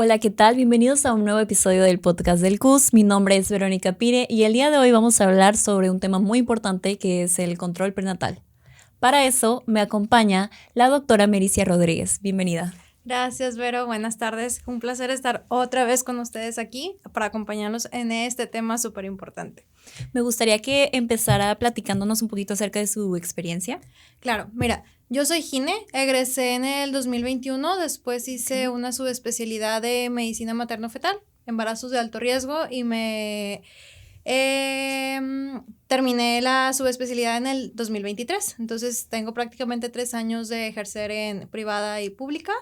Hola, ¿qué tal? Bienvenidos a un nuevo episodio del podcast del CUS. Mi nombre es Verónica Pire y el día de hoy vamos a hablar sobre un tema muy importante que es el control prenatal. Para eso me acompaña la doctora Mericia Rodríguez. Bienvenida. Gracias, Vero. Buenas tardes. Un placer estar otra vez con ustedes aquí para acompañarnos en este tema súper importante. Me gustaría que empezara platicándonos un poquito acerca de su experiencia. Claro, mira, yo soy gine, egresé en el 2021, después hice una subespecialidad de medicina materno-fetal, embarazos de alto riesgo y terminé la subespecialidad en el 2023. Entonces tengo prácticamente 3 años de ejercer en privada y pública.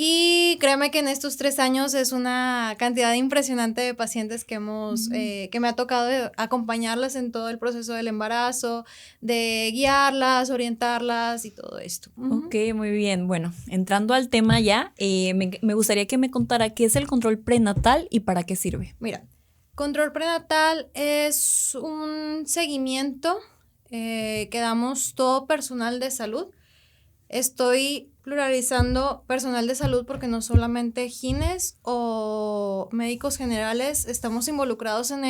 Y créeme que en estos 3 años es una cantidad impresionante de pacientes que que me ha tocado acompañarlas en todo el proceso del embarazo, de guiarlas, orientarlas y todo esto. Ok, muy bien. Bueno, entrando al tema ya, me gustaría que me contara qué es el control prenatal y para qué sirve. Mira, control prenatal es un seguimiento que damos todo personal de salud. Estoy pluralizando personal de salud porque no solamente gines o médicos generales estamos involucrados en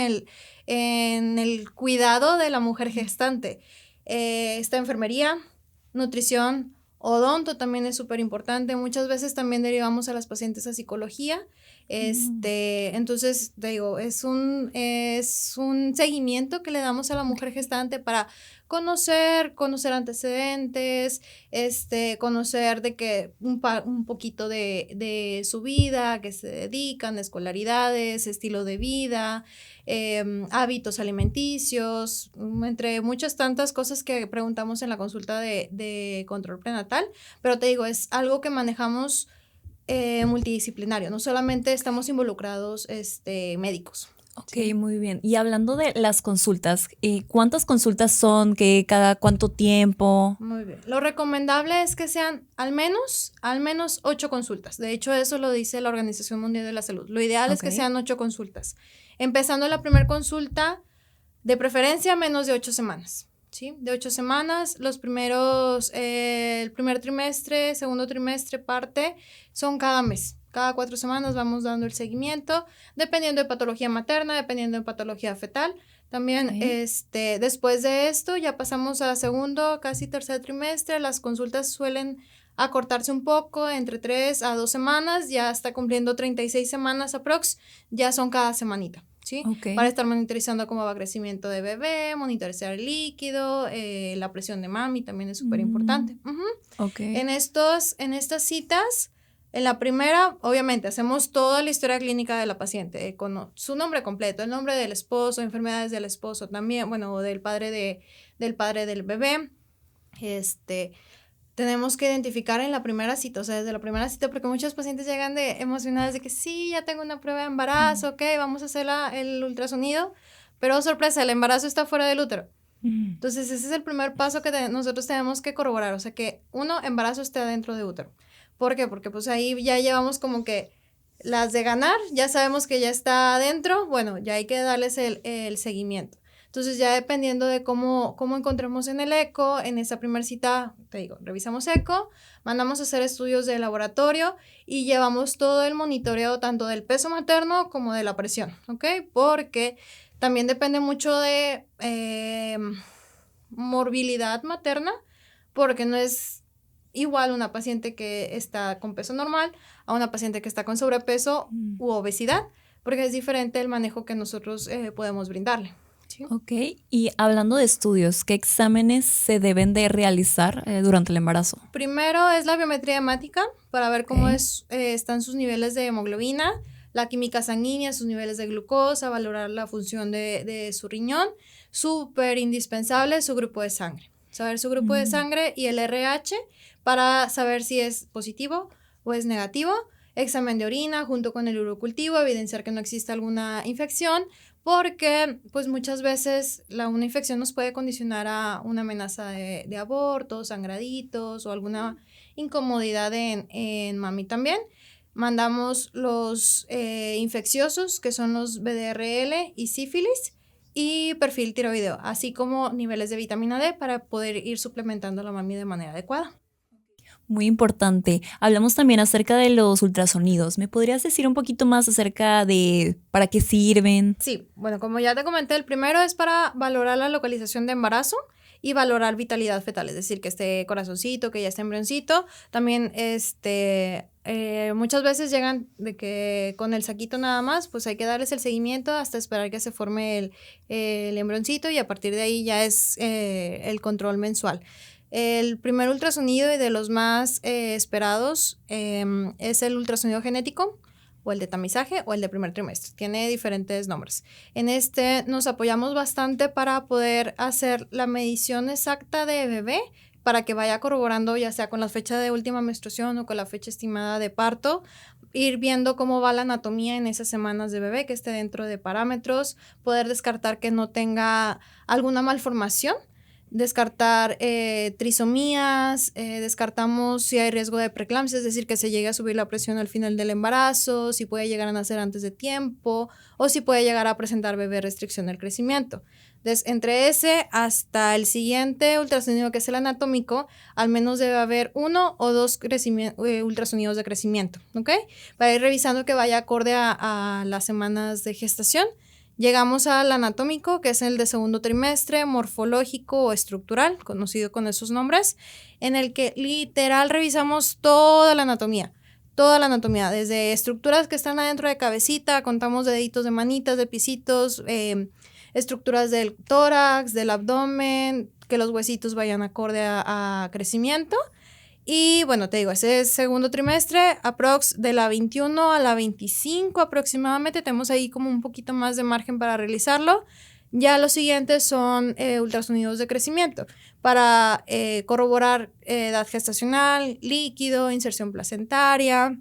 el cuidado de la mujer gestante. Está enfermería, nutrición, odonto también es súper importante. Muchas veces también derivamos a las pacientes a psicología. Entonces, te digo, es un seguimiento que le damos a la mujer gestante para conocer antecedentes, conocer de que un poquito de su vida, a qué se dedican, escolaridades, estilo de vida, hábitos alimenticios, entre muchas tantas cosas que preguntamos en la consulta de control prenatal, pero te digo, es algo que manejamos multidisciplinario, no solamente estamos involucrados médicos. Ok, sí. Muy bien. Y hablando de las consultas, ¿cuántas consultas son? ¿Cada cuánto tiempo? Muy bien. Lo recomendable es que sean al menos 8 consultas. De hecho, eso lo dice la Organización Mundial de la Salud. Lo ideal es que sean 8 consultas. Empezando la primera consulta, de preferencia menos de 8 semanas. ¿Sí? De 8 semanas, el primer trimestre, segundo trimestre, parte, son cada mes. Cada 4 semanas vamos dando el seguimiento, dependiendo de patología materna, dependiendo de patología fetal. También, después de esto, ya pasamos a segundo, casi tercer trimestre. Las consultas suelen acortarse un poco, entre 3 a 2 semanas, ya está cumpliendo 36 semanas aprox, ya son cada semanita. ¿Sí? Okay. Para estar monitorizando cómo va crecimiento de bebé, monitorizar el líquido, la presión de mami también es súper importante. Okay. En estas citas, en la primera, obviamente, hacemos toda la historia clínica de la paciente, con su nombre completo, el nombre del esposo, enfermedades del esposo también, bueno, del padre del bebé. Tenemos que identificar en la primera cita, o sea, desde la primera cita, porque muchos pacientes llegan emocionadas de que sí, ya tengo una prueba de embarazo, ok, vamos a hacer el ultrasonido, pero sorpresa, el embarazo está fuera del útero. Entonces, ese es el primer paso que nosotros tenemos que corroborar, o sea, que embarazo esté adentro de útero. ¿Por qué? Porque pues ahí ya llevamos como que las de ganar, ya sabemos que ya está adentro, bueno, ya hay que darles el seguimiento. Entonces, ya dependiendo de cómo encontremos en el eco, en esa primera cita, te digo, revisamos eco, mandamos a hacer estudios de laboratorio y llevamos todo el monitoreo tanto del peso materno como de la presión, ¿ok? Porque también depende mucho de morbilidad materna, porque no es igual una paciente que está con peso normal a una paciente que está con sobrepeso u obesidad, porque es diferente el manejo que nosotros podemos brindarle. ¿Sí? Ok, y hablando de estudios, ¿qué exámenes se deben de realizar durante el embarazo? Primero es la biometría hemática para ver cómo están sus niveles de hemoglobina, la química sanguínea, sus niveles de glucosa, valorar la función de su riñón. Súper indispensable su grupo de sangre. Saber su grupo de sangre y el RH para saber si es positivo o es negativo. Examen de orina junto con el urocultivo, evidenciar que no existe alguna infección, porque pues muchas veces una infección nos puede condicionar a una amenaza de aborto, sangraditos o alguna incomodidad en mami también. Mandamos los infecciosos, que son los VDRL y sífilis, y perfil tiroideo, así como niveles de vitamina D para poder ir suplementando a la mami de manera adecuada. Muy importante. Hablamos también acerca de los ultrasonidos. ¿Me podrías decir un poquito más acerca de para qué sirven? Sí, bueno, como ya te comenté, el primero es para valorar la localización de embarazo y valorar vitalidad fetal, es decir, que esté corazoncito, que ya esté embrioncito. También, muchas veces llegan de que con el saquito nada más, pues hay que darles el seguimiento hasta esperar que se forme el embrioncito y a partir de ahí ya es el control mensual. El primer ultrasonido y de los más esperados es el ultrasonido genético, o el de tamizaje o el de primer trimestre. Tiene diferentes nombres. En este nos apoyamos bastante para poder hacer la medición exacta de bebé para que vaya corroborando ya sea con la fecha de última menstruación o con la fecha estimada de parto, ir viendo cómo va la anatomía en esas semanas de bebé, que esté dentro de parámetros, poder descartar que no tenga alguna malformación, descartar trisomías, descartamos si hay riesgo de preeclampsia, es decir, que se llegue a subir la presión al final del embarazo, si puede llegar a nacer antes de tiempo o si puede llegar a presentar bebé restricción del crecimiento. Entonces, entre ese hasta el siguiente ultrasonido, que es el anatómico, al menos debe haber 1 o 2 ultrasonidos de crecimiento, ¿ok? Para ir revisando que vaya acorde a las semanas de gestación. Llegamos al anatómico, que es el de segundo trimestre, morfológico o estructural, conocido con esos nombres, en el que literal revisamos toda la anatomía, desde estructuras que están adentro de cabecita, contamos deditos de manitas, de pisitos, estructuras del tórax, del abdomen, que los huesitos vayan acorde a crecimiento. Y bueno, te digo, ese es segundo trimestre, aprox de la 21 a la 25 aproximadamente, tenemos ahí como un poquito más de margen para realizarlo. Ya los siguientes son ultrasonidos de crecimiento para corroborar edad gestacional, líquido, inserción placentaria.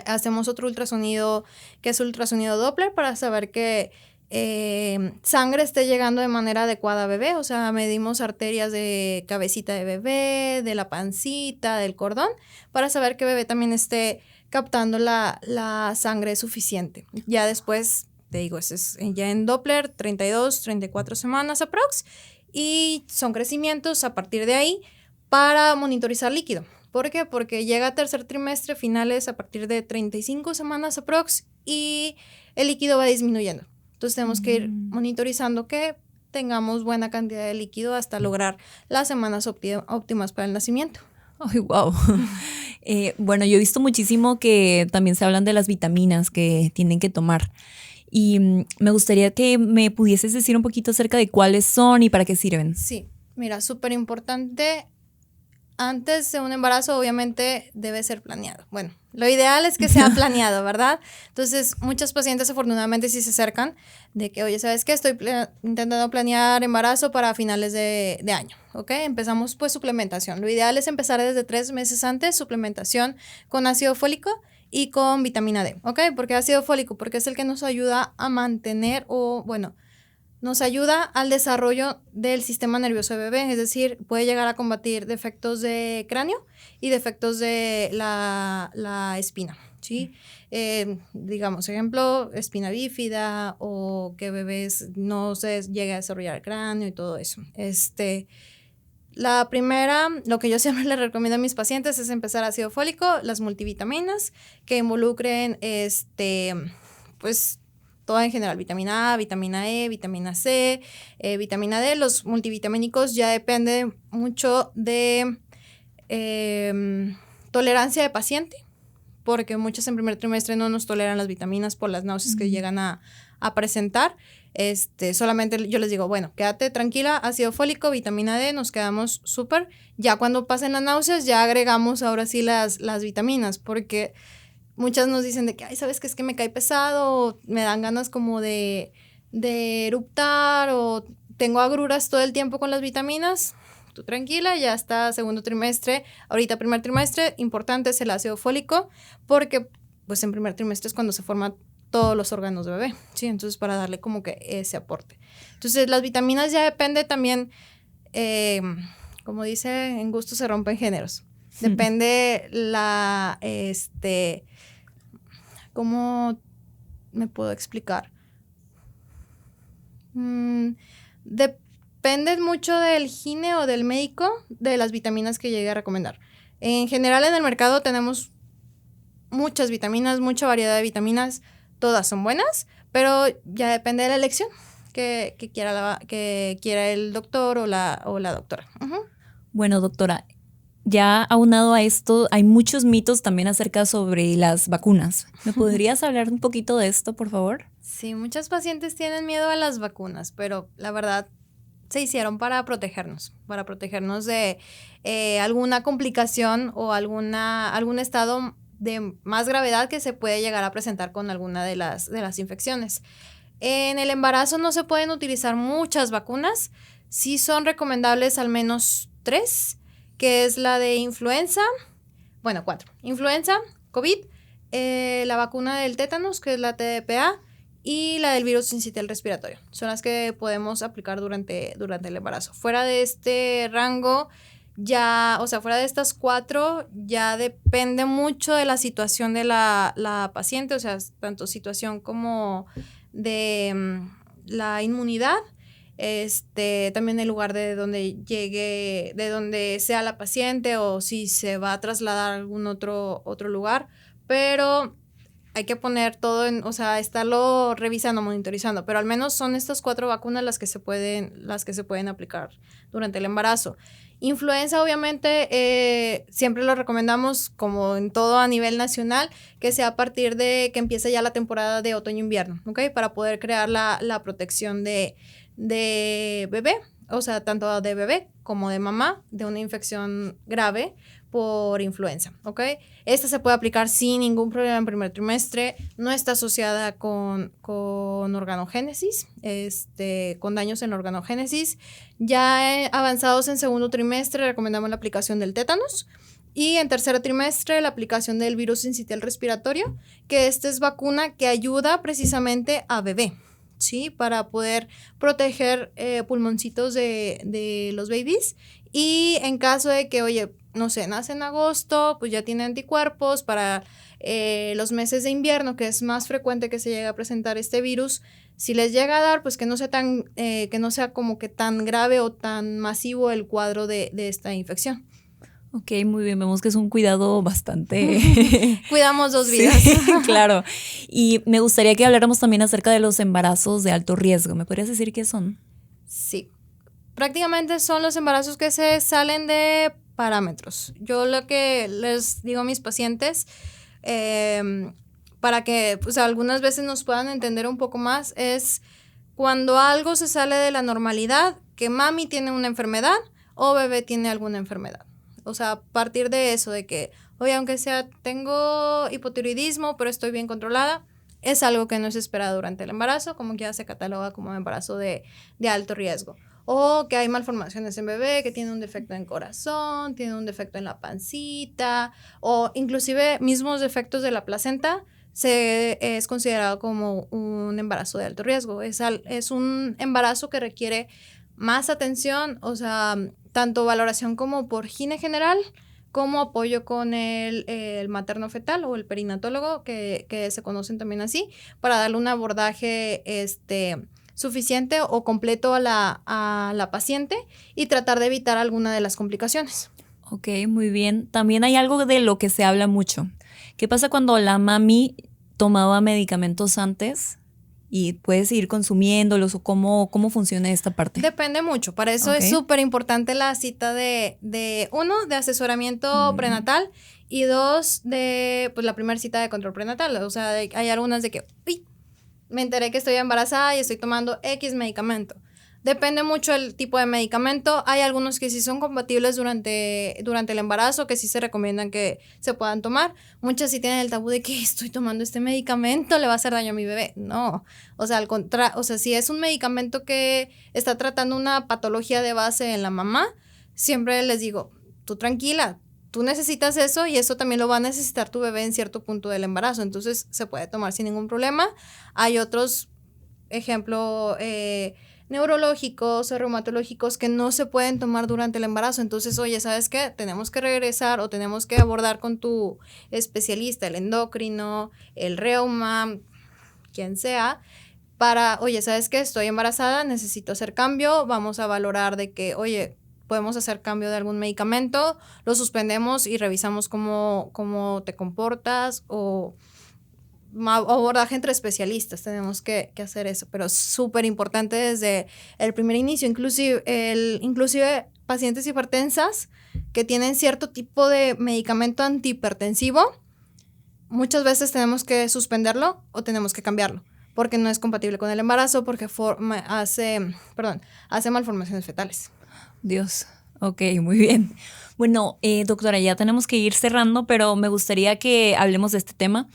Hacemos otro ultrasonido que es ultrasonido Doppler para saber que sangre esté llegando de manera adecuada a bebé, o sea, medimos arterias de cabecita de bebé, de la pancita, del cordón, para saber que bebé también esté captando la sangre suficiente. Ya después, te digo, ese es ya en Doppler, 32, 34 semanas aprox, y son crecimientos a partir de ahí para monitorizar líquido. ¿Por qué? Porque llega a tercer trimestre, finales a partir de 35 semanas aprox, y el líquido va disminuyendo. Entonces tenemos que ir monitorizando que tengamos buena cantidad de líquido hasta lograr las semanas óptimas para el nacimiento. ¡Ay, wow! Bueno, yo he visto muchísimo que también se hablan de las vitaminas que tienen que tomar. Y me gustaría que me pudieses decir un poquito acerca de cuáles son y para qué sirven. Sí, mira, súper importante. Antes de un embarazo, obviamente, debe ser planeado. Bueno, lo ideal es que sea planeado, ¿verdad? Entonces, muchas pacientes, afortunadamente, sí se acercan de que, oye, ¿sabes qué? Estoy intentando planear embarazo para finales de año, ¿ok? Empezamos, pues, suplementación. Lo ideal es empezar desde 3 meses antes, suplementación con ácido fólico y con vitamina D, ¿ok? ¿Por qué ácido fólico? Porque es el que nos ayuda a mantener nos ayuda al desarrollo del sistema nervioso de bebé, es decir, puede llegar a combatir defectos de cráneo y defectos de la espina, ¿sí? Digamos, ejemplo, espina bífida o que bebés no se llegue a desarrollar el cráneo y todo eso. La primera, lo que yo siempre le recomiendo a mis pacientes es empezar ácido fólico, las multivitaminas que involucren, pues, toda en general, vitamina A, vitamina E, vitamina C, vitamina D. Los multivitamínicos ya depende mucho de tolerancia de paciente, porque muchas en primer trimestre no nos toleran las vitaminas por las náuseas que llegan a presentar. Solamente yo les digo, bueno, quédate tranquila, ácido fólico, vitamina D, nos quedamos súper. Ya cuando pasen las náuseas, ya agregamos ahora sí las vitaminas, porque muchas nos dicen de que, ay, ¿sabes qué? Es que me cae pesado, o me dan ganas como de eruptar, o tengo agruras todo el tiempo con las vitaminas. Tú tranquila, ya está segundo trimestre. Ahorita primer trimestre, importante es el ácido fólico, porque pues en primer trimestre es cuando se forman todos los órganos de bebé, ¿sí? Entonces, para darle como que ese aporte. Entonces, las vitaminas ya depende también, como dice, en gusto se rompen géneros. Depende ¿cómo me puedo explicar? Depende mucho del gine o del médico de las vitaminas que llegue a recomendar. En general en el mercado tenemos muchas vitaminas, mucha variedad de vitaminas, todas son buenas, pero ya depende de la elección que quiera el doctor o la doctora. Uh-huh. Bueno, doctora, ya aunado a esto, hay muchos mitos también acerca sobre las vacunas. ¿Me podrías hablar un poquito de esto, por favor? Sí, muchos pacientes tienen miedo a las vacunas, pero la verdad se hicieron para protegernos de alguna complicación o algún estado de más gravedad que se puede llegar a presentar con alguna de las infecciones. En el embarazo no se pueden utilizar muchas vacunas, sí son recomendables al menos 3, que es la de influenza, 4, influenza, COVID, la vacuna del tétanos, que es la TDPA, y la del virus sincitial respiratorio. Son las que podemos aplicar durante el embarazo. Fuera de este rango, fuera de estas 4, ya depende mucho de la situación de la paciente, o sea, tanto situación como de la inmunidad, también el lugar de donde llegue, de donde sea la paciente o si se va a trasladar a algún otro lugar, pero hay que poner todo estarlo revisando, monitorizando, pero al menos son estas 4 vacunas las que se pueden aplicar durante el embarazo. Influenza, obviamente, siempre lo recomendamos, como en todo a nivel nacional, que sea a partir de que empiece ya la temporada de otoño-invierno, ¿ok? Para poder crear la protección de bebé, o sea, tanto de bebé como de mamá, de una infección grave por influenza, ¿ok? Esta se puede aplicar sin ningún problema en primer trimestre, no está asociada con organogénesis, con daños en organogénesis. Ya avanzados en segundo trimestre recomendamos la aplicación del tétanos y en tercer trimestre la aplicación del virus sincitial respiratorio, que es vacuna que ayuda precisamente a bebé, ¿sí? Para poder proteger pulmoncitos de los babies, y en caso de que, no sé, nace en agosto, pues ya tiene anticuerpos para los meses de invierno, que es más frecuente que se llegue a presentar este virus. Si les llega a dar, pues que no sea como que tan grave o tan masivo el cuadro de esta infección. Ok, muy bien, vemos que es un cuidado bastante... Cuidamos 2 vidas. Sí, claro. Y me gustaría que habláramos también acerca de los embarazos de alto riesgo. ¿Me podrías decir qué son? Sí, prácticamente son los embarazos que se salen de parámetros. Yo lo que les digo a mis pacientes, para que pues, algunas veces nos puedan entender un poco más, es cuando algo se sale de la normalidad, que mami tiene una enfermedad o bebé tiene alguna enfermedad. O sea, a partir de eso, de que, aunque sea, tengo hipotiroidismo, pero estoy bien controlada, es algo que no es esperado durante el embarazo, como que ya se cataloga como embarazo de alto riesgo. O que hay malformaciones en bebé, que tiene un defecto en corazón, tiene un defecto en la pancita, o inclusive mismos defectos de la placenta, es considerado como un embarazo de alto riesgo. Es un embarazo que requiere más atención, o sea, tanto valoración como por gine general, como apoyo con el materno fetal o el perinatólogo, que se conocen también así, para darle un abordaje suficiente o completo a la paciente y tratar de evitar alguna de las complicaciones. Ok, muy bien. También hay algo de lo que se habla mucho. ¿Qué pasa cuando la mami tomaba medicamentos antes y puede seguir consumiéndolos, o cómo funciona esta parte? Depende mucho. Para eso es súper importante la cita de 1, de asesoramiento prenatal, y 2, de pues la primera cita de control prenatal. O sea, hay algunas de que me enteré que estoy embarazada y estoy tomando X medicamento. Depende mucho del tipo de medicamento. Hay algunos que sí son compatibles durante el embarazo, que sí se recomiendan que se puedan tomar. Muchas sí tienen el tabú de que estoy tomando este medicamento, le va a hacer daño a mi bebé. No, o sea, si es un medicamento que está tratando una patología de base en la mamá, siempre les digo, tú tranquila, tú necesitas eso y eso también lo va a necesitar tu bebé en cierto punto del embarazo. Entonces se puede tomar sin ningún problema. Hay otros, ejemplo, neurológicos o reumatológicos que no se pueden tomar durante el embarazo. Entonces, ¿sabes qué? Tenemos que regresar o tenemos que abordar con tu especialista, el endocrino, el reuma, quien sea, para, ¿sabes qué? Estoy embarazada, necesito hacer cambio, vamos a valorar de que, podemos hacer cambio de algún medicamento, lo suspendemos y revisamos cómo te comportas o abordaje entre especialistas, tenemos que hacer eso, pero es súper importante desde el primer inicio, inclusive pacientes hipertensas que tienen cierto tipo de medicamento antihipertensivo, muchas veces tenemos que suspenderlo o tenemos que cambiarlo, porque no es compatible con el embarazo, porque hace malformaciones fetales. Dios, ok, muy bien. Bueno, doctora, ya tenemos que ir cerrando, pero me gustaría que hablemos de este tema.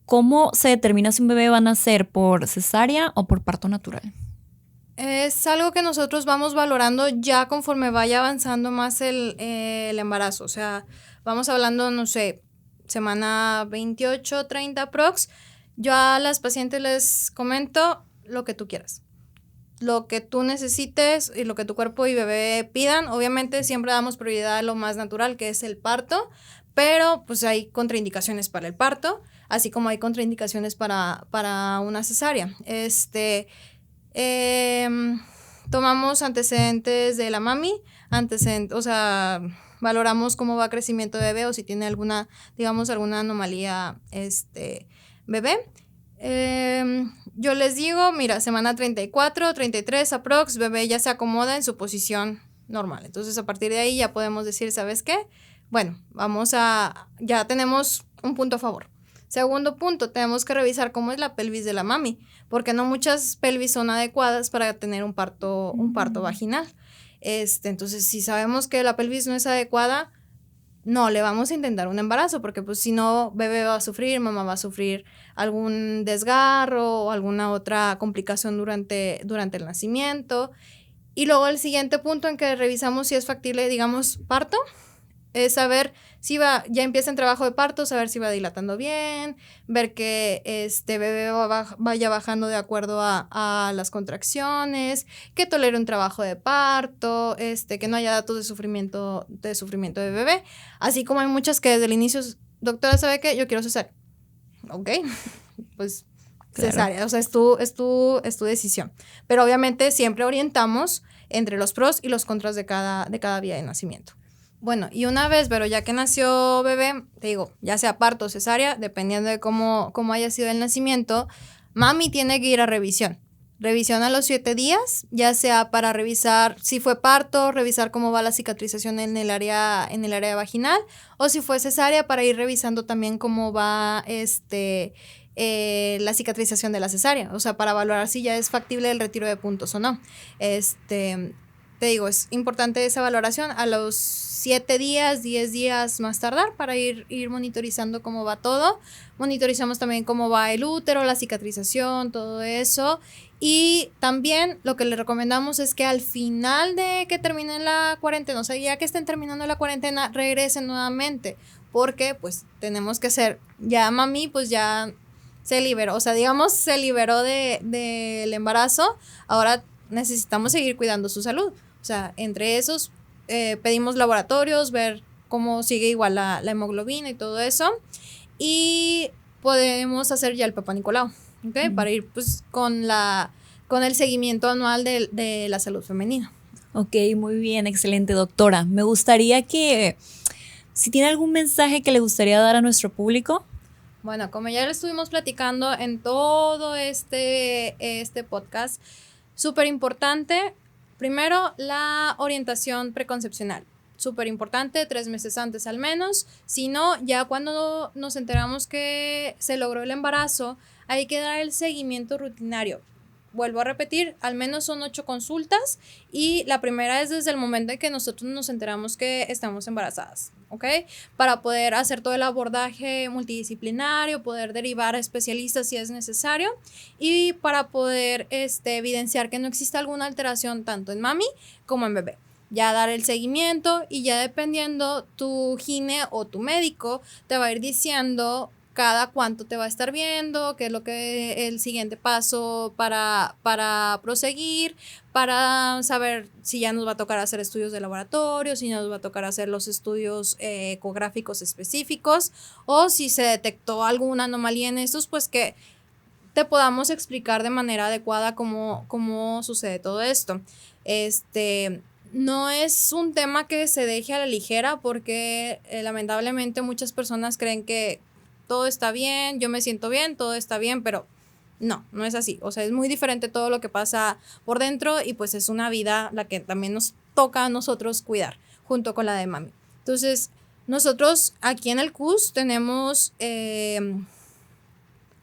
¿Cómo se determina si un bebé va a nacer por cesárea o por parto natural? Es algo que nosotros vamos valorando ya conforme vaya avanzando más el embarazo. O sea, vamos hablando, no sé, semana 28, 30 prox. Yo a las pacientes les comento lo que tú quieras. Lo que tú necesites y lo que tu cuerpo y bebé pidan. Obviamente siempre damos prioridad a lo más natural, que es el parto, pero pues hay contraindicaciones para el parto, así como hay contraindicaciones para una cesárea. Tomamos antecedentes de la mami, o sea, valoramos cómo va crecimiento de bebé o si tiene alguna anomalía bebé. Yo les digo, mira, semana 34, 33 aprox, bebé ya se acomoda en su posición normal. Entonces, a partir de ahí ya podemos decir, ¿sabes qué? Bueno, ya tenemos un punto a favor. Segundo punto, tenemos que revisar cómo es la pelvis de la mami, porque no muchas pelvis son adecuadas para tener un parto vaginal. Entonces, si sabemos que la pelvis no es adecuada, no le vamos a intentar un embarazo, porque pues si no, bebé va a sufrir, mamá va a sufrir algún desgarro o alguna otra complicación durante el nacimiento. Y luego el siguiente punto en que revisamos si es factible, digamos, parto, es saber si ya empieza en trabajo de parto, saber si va dilatando bien, ver que bebé vaya bajando de acuerdo a las contracciones, que tolere un trabajo de parto, que no haya datos de sufrimiento de bebé, así como hay muchas que desde el inicio, doctora, ¿sabe qué? Yo quiero cesárea. Ok, pues cesárea, claro. O sea, es tu decisión, pero obviamente siempre orientamos entre los pros y los contras de cada vía de nacimiento. Bueno, y una vez, pero ya que nació bebé, te digo, ya sea parto o cesárea, dependiendo de cómo haya sido el nacimiento, mami tiene que ir a revisión. Revisión a los 7 días, ya sea para revisar si fue parto, revisar cómo va la cicatrización en el área vaginal, o si fue cesárea, para ir revisando también cómo va la cicatrización de la cesárea, o sea, para valorar si ya es factible el retiro de puntos o no. Te digo, es importante esa valoración a los 7 días, 10 días más tardar, para ir monitorizando cómo va todo. Monitorizamos también cómo va el útero, la cicatrización, todo eso. Y también lo que le recomendamos es que al final de que terminen la cuarentena, o sea, ya que estén terminando la cuarentena, regresen nuevamente, porque pues tenemos que hacer, ya mami pues ya se liberó, o sea, digamos, se liberó del embarazo, ahora necesitamos seguir cuidando su salud. O sea, entre esos pedimos laboratorios, ver cómo sigue igual la hemoglobina y todo eso. Y podemos hacer ya el Papá Nicolau, ¿ok? Para ir pues con el seguimiento anual de la salud femenina. Ok, muy bien, excelente, doctora. Me gustaría que, si tiene algún mensaje que le gustaría dar a nuestro público. Bueno, como ya lo estuvimos platicando en todo este podcast, súper importante. Primero, la orientación preconcepcional. Súper importante, 3 meses antes al menos. Si no, ya cuando nos enteramos que se logró el embarazo, hay que dar el seguimiento rutinario. Vuelvo a repetir, al menos son 8 consultas, y la primera es desde el momento en que nosotros nos enteramos que estamos embarazadas, ¿ok? Para poder hacer todo el abordaje multidisciplinario, poder derivar a especialistas si es necesario, y para poder evidenciar que no existe alguna alteración tanto en mami como en bebé. Ya dar el seguimiento, y ya dependiendo tu gine o tu médico te va a ir diciendo cada cuánto te va a estar viendo, qué es lo que el siguiente paso para proseguir, para saber si ya nos va a tocar hacer estudios de laboratorio, si nos va a tocar hacer los estudios ecográficos específicos, o si se detectó alguna anomalía en estos, pues que te podamos explicar de manera adecuada cómo sucede todo esto. no es un tema que se deje a la ligera porque lamentablemente muchas personas creen que todo está bien, yo me siento bien, todo está bien, pero no, no es así. O sea, es muy diferente todo lo que pasa por dentro y pues es una vida la que también nos toca a nosotros cuidar junto con la de mami. Entonces, nosotros aquí en el CUS tenemos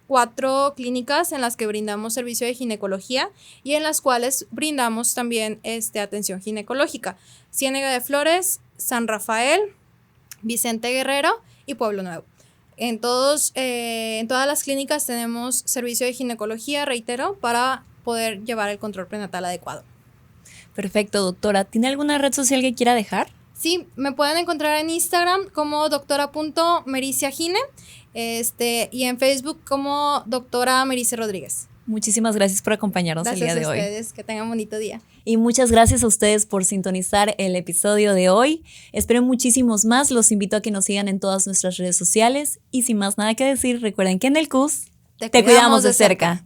4 clínicas en las que brindamos servicio de ginecología y en las cuales brindamos también atención ginecológica. Ciénega de Flores, San Rafael, Vicente Guerrero y Pueblo Nuevo. En todas las clínicas tenemos servicio de ginecología, reitero, para poder llevar el control prenatal adecuado. Perfecto, doctora. ¿Tiene alguna red social que quiera dejar? Sí, me pueden encontrar en Instagram como doctora.mericiagine y en Facebook como doctora Merice Rodríguez. Muchísimas gracias por acompañarnos el día de hoy. Gracias a ustedes, que tengan un bonito día. Y muchas gracias a ustedes por sintonizar el episodio de hoy. Espero muchísimos más, los invito a que nos sigan en todas nuestras redes sociales y sin más nada que decir, recuerden que en el CUS te cuidamos de cerca.